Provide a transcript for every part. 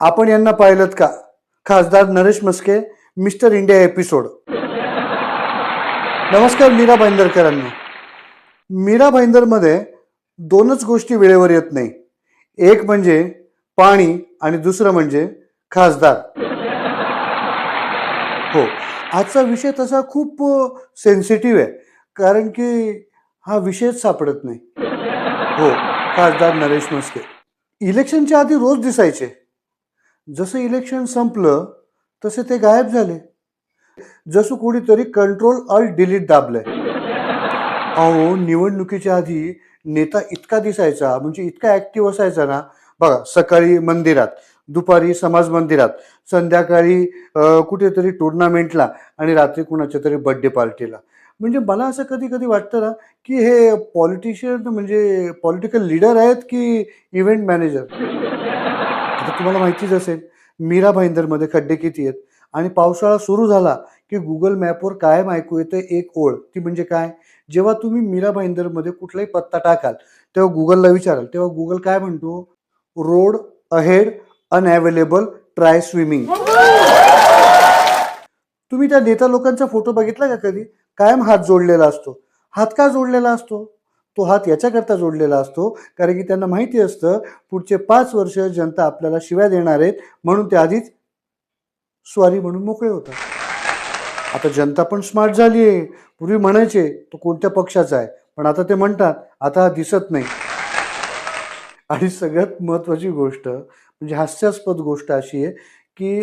आपण यांना पाहिलत का? खासदार Naresh Mhaske, mister India episode. नमस्कार मीरा भाईंदरकरांनो. मीरा भाईंदरमध्ये दोनच गोष्टी वेळेवर येत नाही. एक म्हणजे पाणी आणि दुसरं म्हणजे खासदार. हो, आजचा विषय तसा खूप सेन्सिटिव्ह आहे, कारण की हा विषयच सापडत नाही. हो, खासदार नरेश म्हस्के इलेक्शनच्या आधी रोज दिसायचे. जसं इलेक्शन संपलं तसे ते गायब झाले. जसं कोणीतरी कंट्रोल अल्ट डिलीट दाबलंय. अहो, निवडणुकीच्या आधी नेता इतका दिसायचा, म्हणजे इतका ऍक्टिव्ह असायचा ना. बघा, सकाळी मंदिरात, दुपारी समाज मंदिरात, संध्याकाळी कुठेतरी टुर्नामेंटला आणि रात्री कुणाच्या तरी बर्थडे पार्टीला. म्हणजे मला असं कधी कधी वाटतं ना, की हे पॉलिटिशियन म्हणजे पॉलिटिकल लीडर आहेत की इव्हेंट मॅनेजर. आता तुम्हाला माहितीच असेल, मीरा भाईंदरमध्ये खड्डे किती आहेत. आणि पावसाळा सुरू झाला की गुगल मॅपवर कायम ऐकू येते एक ओळ. ती म्हणजे काय? जेव्हा तुम्ही मीरा भाईंदरमध्ये कुठलाही पत्ता टाकाल, तेव्हा गुगलला विचाराल, तेव्हा गुगल काय म्हणतो? Road ahead unavailable, try swimming. तुम्ही त्या नेता लोकांचा फोटो बघितला का कधी? कायम हात जोडलेला असतो. हात का जोडलेला असतो? तो हात याच्याकरता जोडलेला असतो, कारण की त्यांना माहिती असतं पुढचे 5 वर्ष जनता आपल्याला शिव्या देणार आहेत, म्हणून ते आधीच स्वारी म्हणून मोकळे होतात. आता जनता पण स्मार्ट झाली आहे. पूर्वी म्हणायचे तो कोणत्या पक्षाचा आहे, पण आता ते म्हणतात आता हा दिसत नाही. आणि सगळ्यात महत्त्वाची गोष्ट म्हणजे हास्यास्पद गोष्ट अशी आहे, की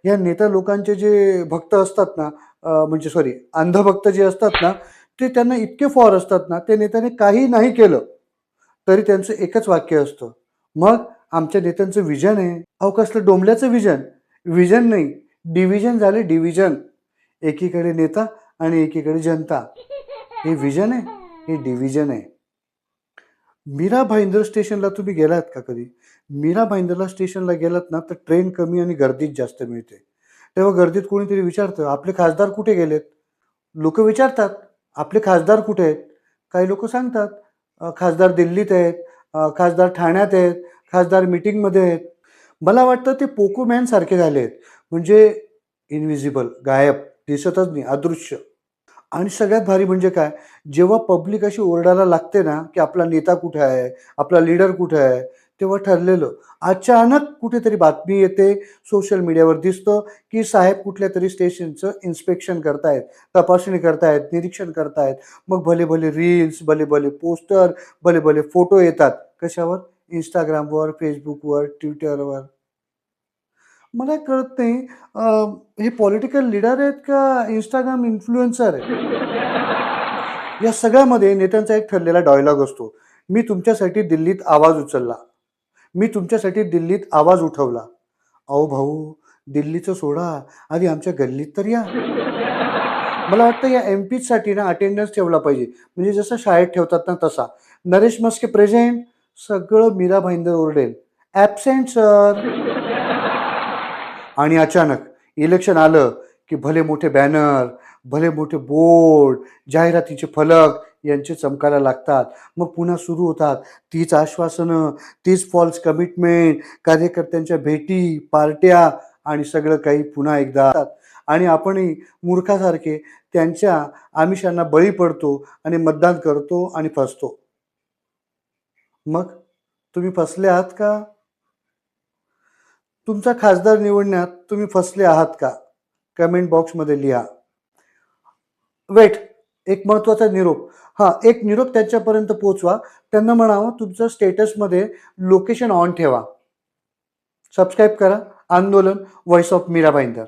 या नेता लोकांचे जे भक्त असतात ना, म्हणजे सॉरी अंधभक्त जे असतात ना, ते त्यांना इतके फॉर असतात ना, ते नेत्याने काही नाही केलं तरी त्यांचं एकच वाक्य असतं, मग आमच्या नेत्यांचं विजन आहे. अहो, कसलं डोंबल्याचं विजन? विजन नाही, डिव्हिजन झाले, डिव्हिजन. एकीकडे नेता आणि एकीकडे जनता. हे विजन आहे, हे डिव्हिजन आहे. मीरा भाईंदर स्टेशनला तुम्ही गेलात का कधी? मीरा भाईंदरला स्टेशनला गेलात ना, तर ट्रेन कमी आणि गर्दीत जास्त मिळते. तेव्हा गर्दीत कोणीतरी विचारतं, आपले खासदार कुठे गेलेत? लोक विचारतात, आपले खासदार कुठे आहेत? काही लोक सांगतात, खासदार दिल्लीत आहेत, खासदार ठाण्यात आहेत, खासदार मीटिंगमध्ये आहेत. मला वाटतं ते पोकोमॅन सारखे झाले आहेत, म्हणजे इनव्हिजिबल, गायब, दिसतच नाही, अदृश्य. आणि सगळ्यात भारी म्हणजे काय, जेव्हा पब्लिक अशी ओरडायला लागते ना, की आपला नेता कुठे आहे, आपला लीडर कुठे आहे, तेव्हा ठरलेलं अचानक कुठेतरी बातमी येते, सोशल मीडियावर दिसतं, की साहेब कुठल्या तरी स्टेशनचं इन्स्पेक्शन करतायत, तपासणी करतायत, निरीक्षण करतायत. मग भले भले रील्स, भले भले पोस्टर, भले भले फोटो येतात. कशावर? इंस्टाग्रामवर, फेसबुकवर, ट्विटरवर. मला कळत नाही, हे पॉलिटिकल लीडर आहेत का इंस्टाग्राम इन्फ्लुएन्सर आहेत? या सगळ्यामध्ये नेत्यांचा एक ठरलेला डायलॉग असतो, मी तुमच्यासाठी दिल्लीत आवाज उचलला, मी तुमच्यासाठी दिल्लीत आवाज उठवला. अहो भाऊ, दिल्लीचं सोडा, आधी आमच्या गल्लीत तर या. मला वाटतं या एमपीसाठी ना अटेंडन्स ठेवला पाहिजे, म्हणजे जसं शाळेत ठेवतात ना तसा. नरेश म्हस्के प्रेझेंट, सगळं मीरा भाईंदर ओरडेल, ॲब्सेंट सर. आणि अचानक इलेक्शन आलं की भले मोठे बॅनर, भले मोठे बोर्ड, जाहिरातीचे फलक यांचे चमकायला लागतात. मग पुन्हा सुरू होतात तीच आश्वासनं, तीच फॉल्स कमिटमेंट, कार्यकर्त्यांच्या भेटी, पार्ट्या आणि सगळं काही पुन्हा एकदा. आणि आपणही मूर्खासारखे त्यांच्या आमिषांना बळी पडतो आणि मतदान करतो आणि फसतो. मग तुम्ही फसले आहात का? तुमचा खासदार निवडण्यात तुम्ही फसले आहात का? कमेंट बॉक्समध्ये लिहा. वेट, एक महत्त्वाचा निरोप. हां, एक निरोप त्यांच्यापर्यंत पोहोचवा. त्यांना म्हणावं तुमचं स्टेटसमध्ये लोकेशन ऑन ठेवा. सबस्क्राईब करा. आंदोलन, व्हॉइस ऑफ मीरा भाईंदर.